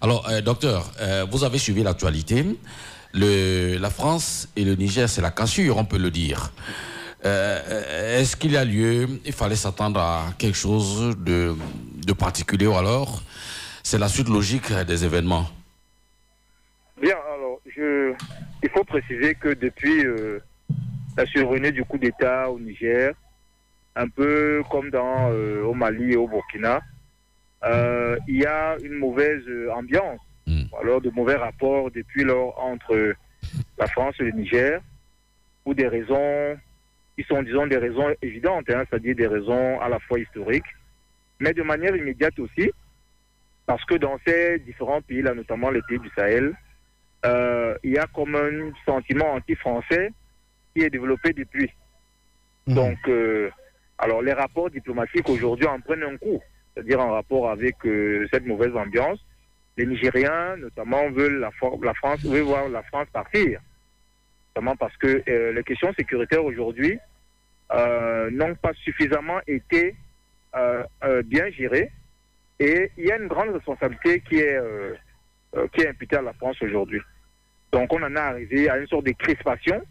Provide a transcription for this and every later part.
Alors, docteur, vous avez suivi l'actualité. La France et le Niger, c'est la cassure, on peut le dire. Est-ce qu'il y a lieu, il fallait s'attendre à quelque chose de particulier ou alors c'est la suite logique des événements? Bien, alors, il faut préciser que depuis la survenue du coup d'État au Niger, un peu comme au Mali et au Burkina, il y a une mauvaise ambiance, alors de mauvais rapports depuis lors entre la France et le Niger, pour des raisons qui sont, disons, des raisons évidentes, c'est-à-dire des raisons à la fois historiques, mais de manière immédiate aussi, parce que dans ces différents pays, là, notamment les pays du Sahel, il y a comme un sentiment anti-français qui est développé depuis. Donc, alors les rapports diplomatiques aujourd'hui en prennent un coup, c'est-à-dire en rapport avec cette mauvaise ambiance. Les Nigériens, notamment, veulent voir la France partir, notamment parce que les questions sécuritaires aujourd'hui n'ont pas suffisamment été bien gérées, et il y a une grande responsabilité qui est imputée à la France aujourd'hui. Donc on en est arrivé à une sorte de crispation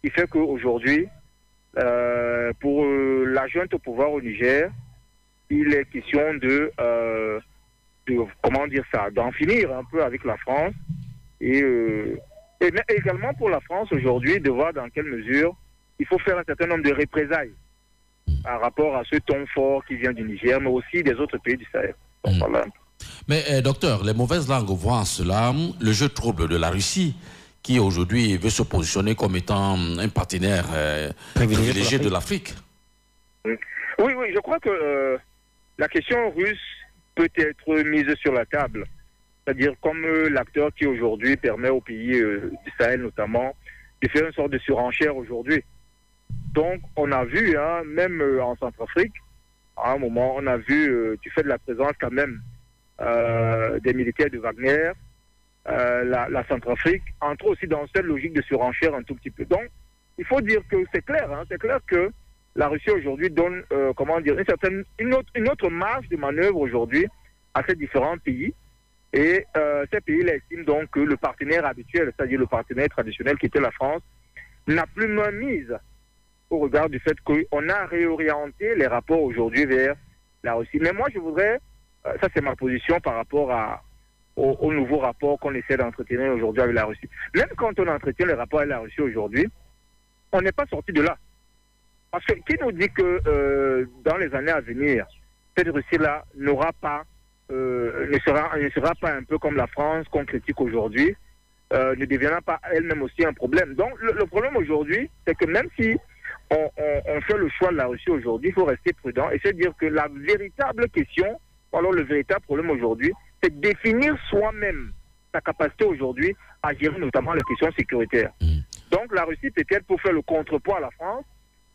qui fait qu'aujourd'hui, pour la junte au pouvoir au Niger, il est question comment dire ça, d'en finir un peu avec la France, et également pour la France aujourd'hui de voir dans quelle mesure il faut faire un certain nombre de représailles par rapport à ce ton fort qui vient du Niger, mais aussi des autres pays du Sahel. Donc, voilà. Mais docteur, les mauvaises langues voient en cela le jeu trouble de la Russie, qui aujourd'hui veut se positionner comme étant un partenaire privilégié de l'Afrique. Oui, je crois que la question russe peut être mise sur la table. C'est-à-dire comme l'acteur qui aujourd'hui permet aux pays du Sahel notamment de faire une sorte de surenchère aujourd'hui. Donc on a vu, même en Centrafrique, à un moment, on a vu du fait de la présence quand même des militaires de Wagner, la Centrafrique entre aussi dans cette logique de surenchère un tout petit peu. Donc il faut dire que c'est clair que la Russie aujourd'hui donne une autre marge de manœuvre aujourd'hui à ces différents pays. Et ces pays-là estiment donc que le partenaire habituel, c'est-à-dire le partenaire traditionnel qui était la France, n'a plus main mise au regard du fait qu'on a réorienté les rapports aujourd'hui vers la Russie. Mais moi, je voudrais, ça c'est ma position par rapport au nouveau rapport qu'on essaie d'entretenir aujourd'hui avec la Russie. Même quand on entretient les rapports avec la Russie aujourd'hui, on n'est pas sorti de là. Parce que qui nous dit que dans les années à venir, cette Russie-là ne sera pas un peu comme la France qu'on critique aujourd'hui, ne deviendra pas elle-même aussi un problème. Donc le problème aujourd'hui, c'est que même si on fait le choix de la Russie aujourd'hui, il faut rester prudent et se dire que la véritable question, alors le véritable problème aujourd'hui, c'est de définir soi-même sa capacité aujourd'hui à gérer notamment les questions sécuritaires. Donc la Russie peut-être pour faire le contrepoids à la France,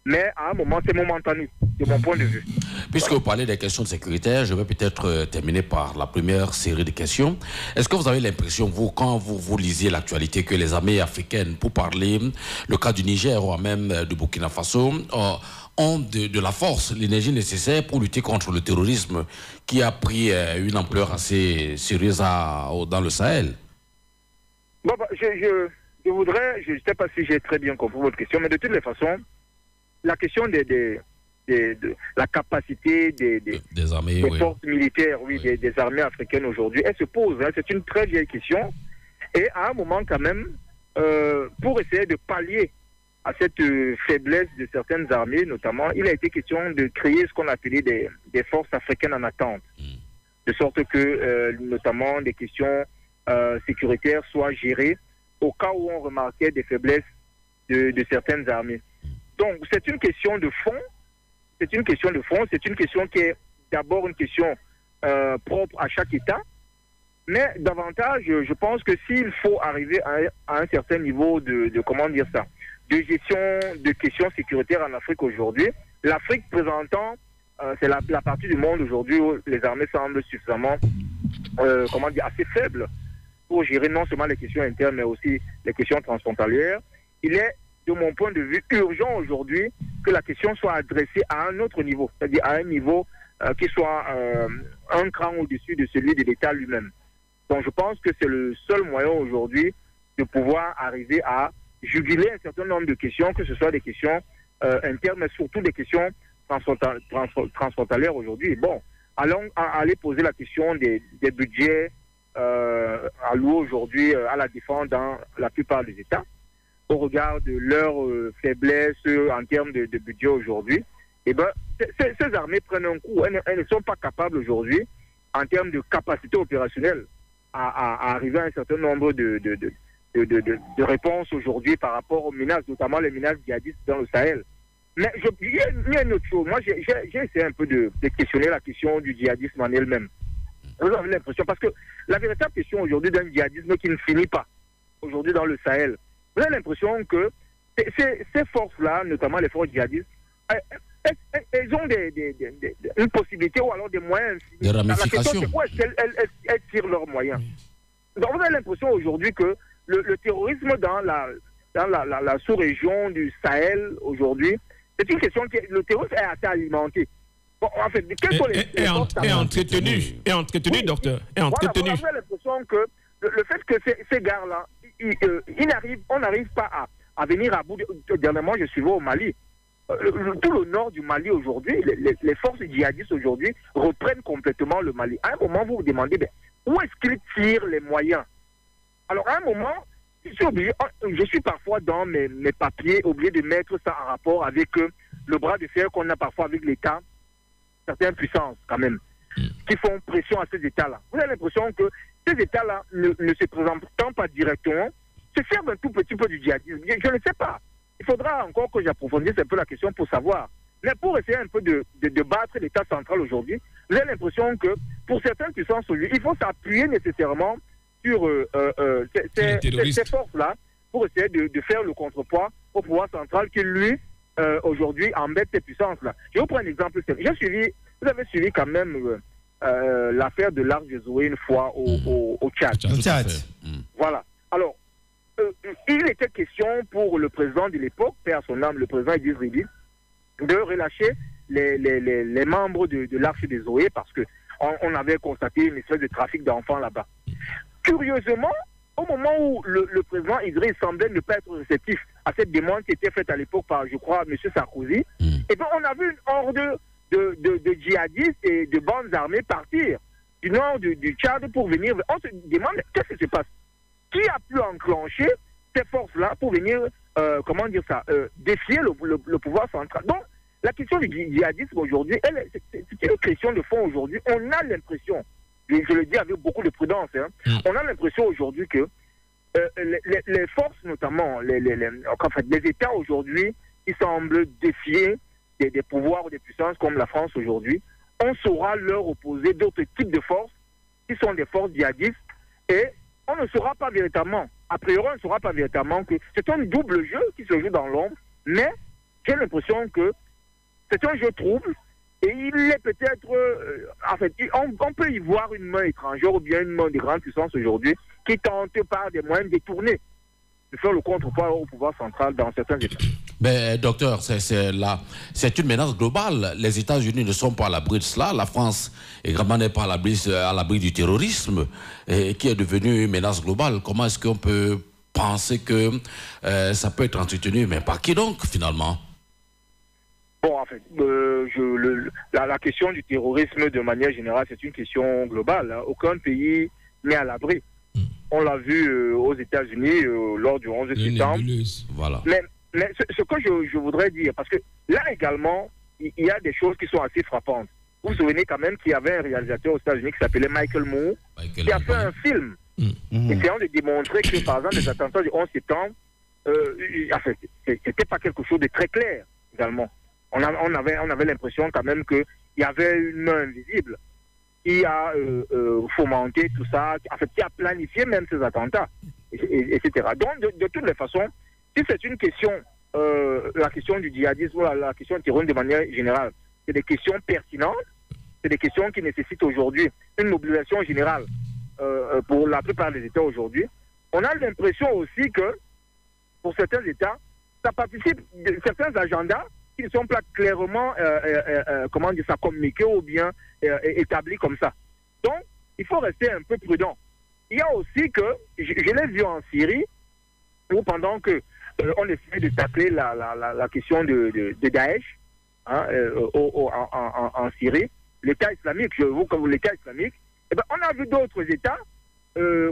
mais à un moment, c'est momentané, de mon point de vue. Puisque vous parlez des questions sécuritaires, je vais peut-être terminer par la première série de questions. Est-ce que vous avez l'impression, vous, quand vous lisez l'actualité, que les armées africaines, pour parler le cas du Niger ou même du Burkina Faso, ont de la force, l'énergie nécessaire pour lutter contre le terrorisme qui a pris une ampleur assez sérieuse dans le Sahel? Bon, je voudrais, je ne sais pas si j'ai très bien compris votre question, mais de toutes les façons, la question de la capacité des armées, forces militaires, des armées africaines aujourd'hui, elle se pose. C'est une très vieille question. Et à un moment quand même, pour essayer de pallier à cette faiblesse de certaines armées, notamment, il a été question de créer ce qu'on appelait des forces africaines en attente. De sorte que, notamment, des questions sécuritaires soient gérées au cas où on remarquait des faiblesses de certaines armées. Donc, c'est une question de fond. C'est une question qui est d'abord une question propre à chaque État. Mais davantage, je pense que s'il faut arriver à un certain niveau de gestion de questions sécuritaires en Afrique aujourd'hui, l'Afrique présentant, c'est la partie du monde aujourd'hui où les armées semblent suffisamment, assez faibles pour gérer non seulement les questions internes, mais aussi les questions transfrontalières. Il est, de mon point de vue, urgent aujourd'hui que la question soit adressée à un autre niveau, c'est-à-dire à un niveau qui soit un cran au-dessus de celui de l'État lui-même. Donc je pense que c'est le seul moyen aujourd'hui de pouvoir arriver à juguler un certain nombre de questions, que ce soit des questions internes, mais surtout des questions transfrontalières aujourd'hui. Bon, aller poser la question des budgets alloués aujourd'hui à la défense dans la plupart des États, au regard de leur faiblesse en termes de budget aujourd'hui. Eh ben, ces armées prennent un coup. Elles ne sont pas capables aujourd'hui, en termes de capacité opérationnelle, à arriver à un certain nombre de réponses aujourd'hui par rapport aux menaces, notamment les menaces djihadistes dans le Sahel. Mais il y a une autre chose. Moi, j'ai essayé un peu de questionner la question du djihadisme en elle-même. Vous avez l'impression, parce que la véritable question aujourd'hui d'un djihadisme qui ne finit pas aujourd'hui dans le Sahel, vous avez l'impression que ces forces-là, notamment les forces djihadistes, elles ont une possibilité ou alors des moyens. Des ramifications. La question, c'est quoi? Elles tirent leurs moyens. Donc vous avez l'impression aujourd'hui que le terrorisme dans la sous-région du Sahel aujourd'hui, c'est une question qui le terrorisme est assez alimenté. Bon, en fait, quels sont les entretenu, docteur. Entretenu. Voilà, vous avez l'impression que le fait que ces gars-là, on n'arrive pas à venir à bout. Dernièrement, je suis au Mali. Tout le nord du Mali aujourd'hui, les forces djihadistes aujourd'hui reprennent complètement le Mali. À un moment, vous vous demandez, où est-ce qu'ils tirent les moyens? Alors, à un moment, je suis parfois dans mes papiers obligé de mettre ça en rapport avec le bras de fer qu'on a parfois avec l'État, certaines puissances quand même, qui font pression à ces États-là. Vous avez l'impression que ces États-là, ne se présentant pas directement, se servent un tout petit peu du djihadisme. Je ne sais pas. Il faudra encore que j'approfondisse un peu la question pour savoir. Mais pour essayer un peu de battre l'État central aujourd'hui, j'ai l'impression que pour certaines puissances aujourd'hui, il faut s'appuyer nécessairement sur ces forces-là pour essayer de faire le contrepoids au pouvoir central qui, lui, aujourd'hui, embête ces puissances-là. Je vais vous prendre un exemple. Vous avez suivi quand même l'affaire de l'Arche de Zoé une fois au Tchad. Voilà. Alors, il était question pour le président de l'époque, paix à son âme, le président Idriss Déby, de relâcher les membres de l'Arche de Zoé parce qu'on avait constaté une espèce de trafic d'enfants là-bas. Curieusement, au moment où le président Idriss semblait ne pas être réceptif à cette demande qui était faite à l'époque par, je crois, M. Sarkozy, et bien on a vu une horde de djihadistes et de bandes armées partir du nord du Tchad pour venir. On se demande qu'est-ce qui se passe. Qui a pu enclencher ces forces-là pour venir, défier le pouvoir central? Donc, la question du djihadisme aujourd'hui, c'est une question de fond aujourd'hui. On a l'impression, je le dis avec beaucoup de prudence, on a l'impression aujourd'hui que les forces, notamment les États aujourd'hui, qui semblent défier des pouvoirs ou des puissances comme la France aujourd'hui, on saura leur opposer d'autres types de forces qui sont des forces djihadistes et on ne saura pas véritablement, a priori on ne saura pas véritablement que c'est un double jeu qui se joue dans l'ombre, mais j'ai l'impression que c'est un jeu trouble et il est peut-être, on peut y voir une main étrangère ou bien une main de grande puissance aujourd'hui qui tente par des moyens détournés de faire le contrepoids au pouvoir central dans certains États. Mais docteur, c'est une menace globale. Les États-Unis ne sont pas à l'abri de cela. La France également n'est pas à l'abri du terrorisme qui est devenu une menace globale. Comment est-ce qu'on peut penser que ça peut être entretenu? Mais par qui donc, finalement? Bon, en fait, la question du terrorisme, de manière générale, c'est une question globale. Aucun pays n'est à l'abri. On l'a vu aux États-Unis lors du 11 septembre. Voilà. Mais ce que je voudrais dire, parce que là également, il y a des choses qui sont assez frappantes. Vous vous souvenez quand même qu'il y avait un réalisateur aux États-Unis qui s'appelait Michael Moore, qui a fait un film essayant de démontrer que, par exemple, les attentats du 11 septembre, c'était pas quelque chose de très clair également. On avait l'impression quand même qu'il y avait une main invisible qui a fomenté tout ça, qui a planifié même ces attentats, etc. Donc, de toutes les façons, si c'est une question, la question du djihadisme ou la question du terrorisme de manière générale, c'est des questions pertinentes, c'est des questions qui nécessitent aujourd'hui une mobilisation générale pour la plupart des États aujourd'hui. On a l'impression aussi que, pour certains États, ça participe de certains agendas qui ne sont pas clairement communiqués ou bien établis comme ça. Donc, il faut rester un peu prudent. il y a aussi que, je l'ai vu en Syrie, où pendant que on essayait de tacler la question de Daesh hein, en Syrie, l'État islamique, l'État islamique, eh ben, on a vu d'autres États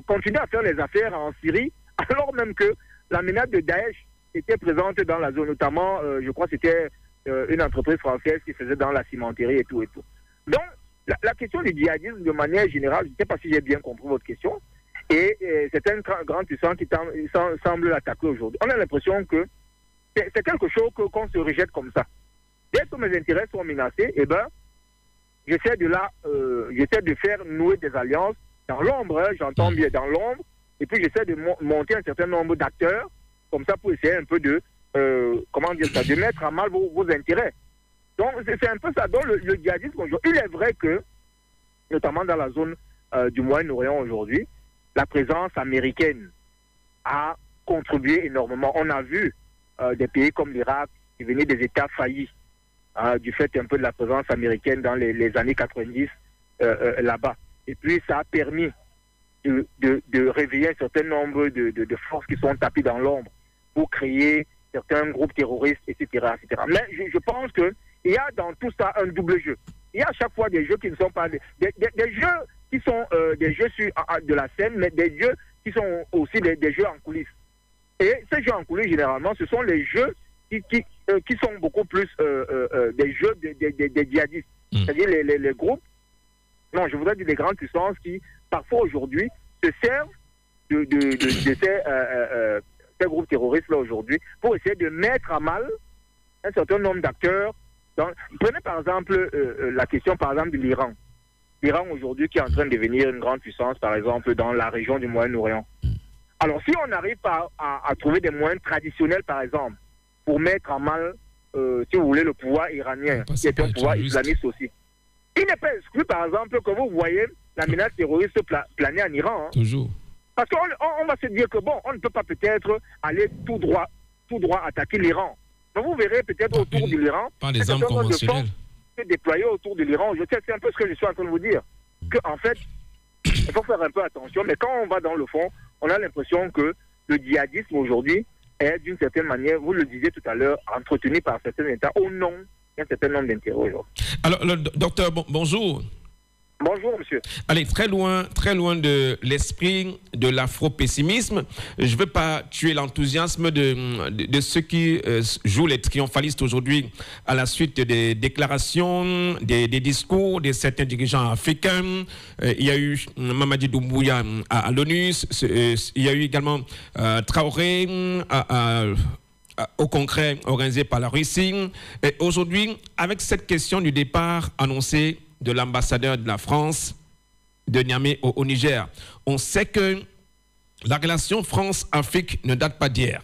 continuer à faire les affaires en Syrie, alors même que la menace de Daesh était présente dans la zone, notamment, je crois que c'était une entreprise française qui faisait dans la cimenterie et tout et tout. Donc, la question du djihadisme, de manière générale, je ne sais pas si j'ai bien compris votre question, et c'est un grand puissant qui semble l'attaquer aujourd'hui. On a l'impression que c'est quelque chose qu'on se rejette comme ça. Dès que mes intérêts sont menacés, eh ben, j'essaie de faire nouer des alliances dans l'ombre, hein, j'entends bien dans l'ombre, et puis j'essaie de monter un certain nombre d'acteurs, comme ça pour essayer un peu de, de mettre à mal vos intérêts. Donc c'est un peu ça. Donc le djihadisme aujourd'hui, il est vrai que, notamment dans la zone du Moyen-Orient aujourd'hui, la présence américaine a contribué énormément. On a vu des pays comme l'Irak qui venaient des États faillis, du fait un peu de la présence américaine dans les années 90 là-bas. Et puis ça a permis de réveiller un certain nombre de forces qui sont tapées dans l'ombre pour créer certains groupes terroristes, etc. etc. Mais je pense qu'il y a dans tout ça un double jeu. Il y a à chaque fois des jeux qui ne sont pas des jeux qui sont des jeux de la scène, mais des jeux qui sont aussi des jeux en coulisses. Et ces jeux en coulisses, généralement, ce sont les jeux qui sont beaucoup plus des jeux des djihadistes. C'est-à-dire les groupes, non, je voudrais dire des grandes puissances qui, parfois aujourd'hui, se servent de ces groupes terroristes-là aujourd'hui pour essayer de mettre à mal un certain nombre d'acteurs. Prenez par exemple la question par exemple de l'Iran. L'Iran aujourd'hui qui est en train de devenir une grande puissance, par exemple, dans la région du Moyen-Orient. Alors si on arrive à trouver des moyens traditionnels, par exemple, pour mettre en mal, si vous voulez, le pouvoir iranien, qui est un pouvoir islamiste aussi. Il n'est pas exclu, par exemple, que vous voyez la menace terroriste planer en Iran. Hein. Toujours. Parce qu'on va se dire que, bon, on ne peut pas peut-être aller tout droit attaquer l'Iran. Mais vous verrez peut-être autour de l'Iran, par des armes conventionnelles déployées autour de l'Iran. C'est un peu ce que je suis en train de vous dire. Qu'en fait, il faut faire un peu attention, mais quand on va dans le fond, on a l'impression que le djihadisme aujourd'hui est d'une certaine manière, vous le disiez tout à l'heure, entretenu par certains États au nom d'un certain nombre d'intérêts aujourd'hui. Alors, docteur, bonjour. Bonjour, monsieur. Allez, très loin de l'esprit de l'afro-pessimisme. Je ne veux pas tuer l'enthousiasme de ceux qui jouent les triomphalistes aujourd'hui à la suite des déclarations, des discours de certains dirigeants africains. Il y a eu Mamadi Doumbouya à l'ONU. Il y a eu également Traoré au congrès organisé par la Russie. Et aujourd'hui, avec cette question du départ annoncé de l'ambassadeur de la France de Niamey au Niger, on sait que la relation France-Afrique ne date pas d'hier.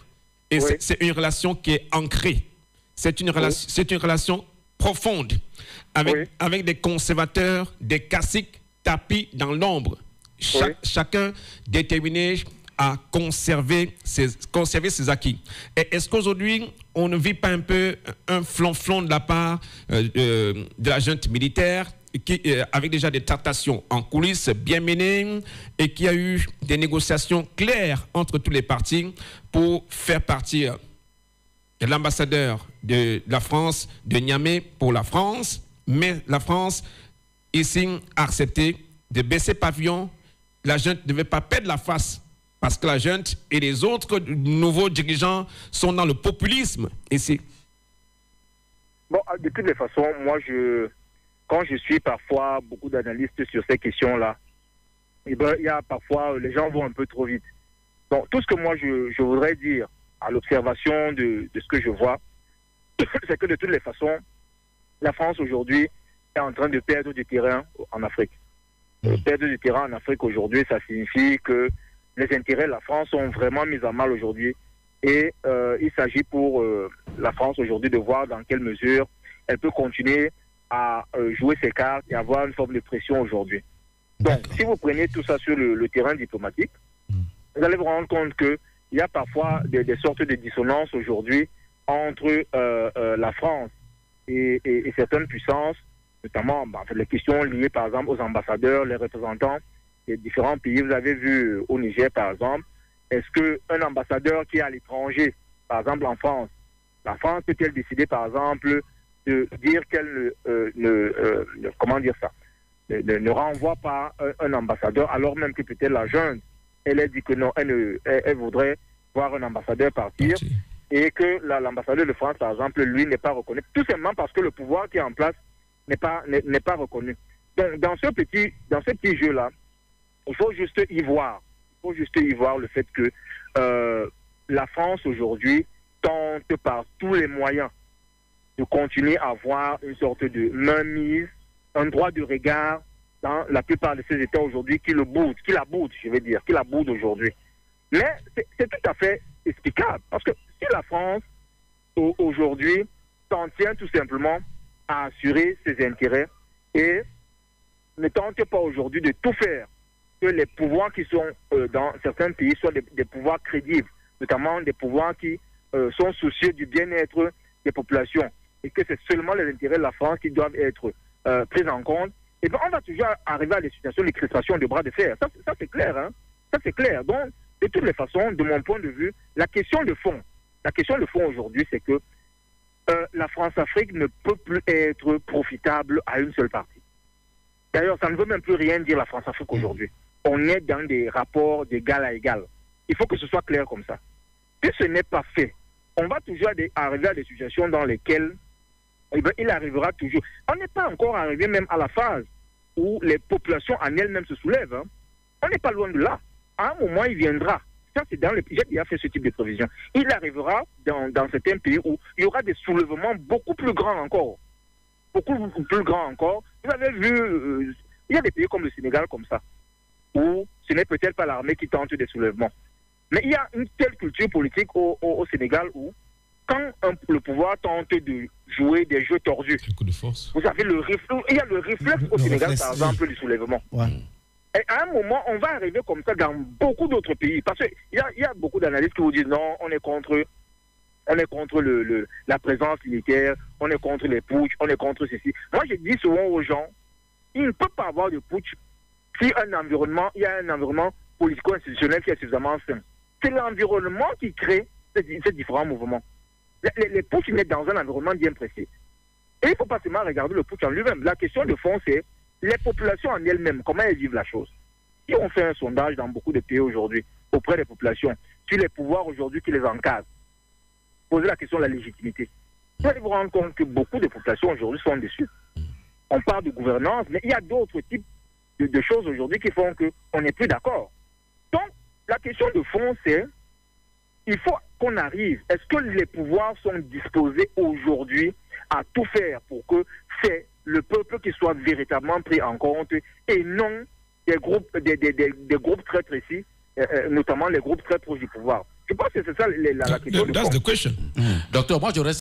Et oui, c'est une relation qui est ancrée. C'est une relation profonde avec des conservateurs, des caciques tapis dans l'ombre. Chacun déterminé à conserver ses acquis. Et est-ce qu'aujourd'hui, on ne vit pas un peu un flonflon de la part de la junte militaire avec déjà des tractations en coulisses bien menées et qui a eu des négociations claires entre tous les partis pour faire partir l'ambassadeur de la France de Niamey pour la France, mais la France ici a accepté de baisser pavillon. La junte ne veut pas perdre la face parce que la junte et les autres nouveaux dirigeants sont dans le populisme ici. Bon, de toutes les façons, moi, quand je suis parfois beaucoup d'analystes sur ces questions-là, eh ben, il y a parfois, les gens vont un peu trop vite. Donc, tout ce que moi, je voudrais dire à l'observation de ce que je vois, c'est que de toutes les façons, la France aujourd'hui est en train de perdre du terrain en Afrique. Perdre du terrain en Afrique aujourd'hui, ça signifie que les intérêts de la France sont vraiment mis à mal aujourd'hui. Et il s'agit pour la France aujourd'hui de voir dans quelle mesure elle peut continuer à jouer ses cartes et avoir une forme de pression aujourd'hui. Donc, si vous prenez tout ça sur le terrain diplomatique, vous allez vous rendre compte qu'il y a parfois des sortes de dissonances aujourd'hui entre la France et certaines puissances, notamment les questions liées par exemple aux ambassadeurs, les représentants des différents pays. Vous avez vu au Niger, par exemple, est-ce qu'un ambassadeur qui est à l'étranger, par exemple en France, la France peut-elle décider, par exemple, de dire qu'elle comment dire ça, ne renvoie pas un ambassadeur, alors même que peut-être la junte, elle a dit que non, elle voudrait voir un ambassadeur partir, et que l'ambassadeur de France, par exemple, lui, n'est pas reconnu, tout simplement parce que le pouvoir qui est en place n'est pas reconnu. Donc, dans ce petit jeu-là, il faut juste y voir. Le fait que la France, aujourd'hui, tente par tous les moyens de continuer à avoir une sorte de mainmise, un droit de regard dans la plupart de ces États aujourd'hui qui la boudent aujourd'hui. Mais c'est tout à fait explicable, parce que si la France, aujourd'hui, s'en tient tout simplement à assurer ses intérêts et ne tente pas aujourd'hui de tout faire que les pouvoirs qui sont dans certains pays soient des pouvoirs crédibles, notamment des pouvoirs qui sont soucieux du bien-être des populations, et que c'est seulement les intérêts de la France qui doivent être pris en compte, et bien on va toujours arriver à des situations de crispation de bras de fer. Ça c'est clair, hein. Ça c'est clair. Donc, de toutes les façons, de mon point de vue, la question de fond aujourd'hui, c'est que la France-Afrique ne peut plus être profitable à une seule partie. D'ailleurs, ça ne veut même plus rien dire la France-Afrique aujourd'hui. On est dans des rapports d'égal à égal. Il faut que ce soit clair comme ça. Si ce n'est pas fait, on va toujours arriver à des situations dans lesquelles il arrivera toujours. On n'est pas encore arrivé même à la phase où les populations en elles-mêmes se soulèvent. Hein. On n'est pas loin de là. À un moment, il viendra. Ça, c'est j'ai déjà fait ce type de prévision. Il arrivera dans certains pays où il y aura des soulèvements beaucoup plus grands encore. Beaucoup plus grands encore. Vous avez vu, il y a des pays comme le Sénégal comme ça, où ce n'est peut-être pas l'armée qui tente des soulèvements. Mais il y a une telle culture politique au Sénégal où, quand le pouvoir tente de jouer des jeux tordus, vous avez il y a le réflexe au Sénégal, par exemple, du soulèvement. Ouais. Et à un moment, on va arriver comme ça dans beaucoup d'autres pays. Parce qu'il y a beaucoup d'analystes qui vous disent non, on est contre la présence militaire, on est contre les putsch, on est contre ceci. Moi, je dis souvent aux gens, il ne peut pas avoir de putsch si il y a un environnement politico-institutionnel qui est suffisamment sain. C'est l'environnement qui crée ces différents mouvements. Les putsch naissent dans un environnement bien précis. Et il ne faut pas seulement regarder le putsch en lui-même. La question de fond, c'est les populations en elles-mêmes, comment elles vivent la chose. Si on fait un sondage dans beaucoup de pays aujourd'hui, auprès des populations, sur les pouvoirs aujourd'hui qui les encadrent, poser la question de la légitimité. Vous allez vous rendre compte que beaucoup de populations aujourd'hui sont déçues. On parle de gouvernance, mais il y a d'autres types de choses aujourd'hui qui font qu'on n'est plus d'accord. Donc, la question de fond, c'est il faut qu'on arrive. Est-ce que les pouvoirs sont disposés aujourd'hui à tout faire pour que c'est le peuple qui soit véritablement pris en compte et non des groupes très précis, notamment les groupes très proches du pouvoir. Je pense que c'est ça la question. That's the question. Docteur, moi je reste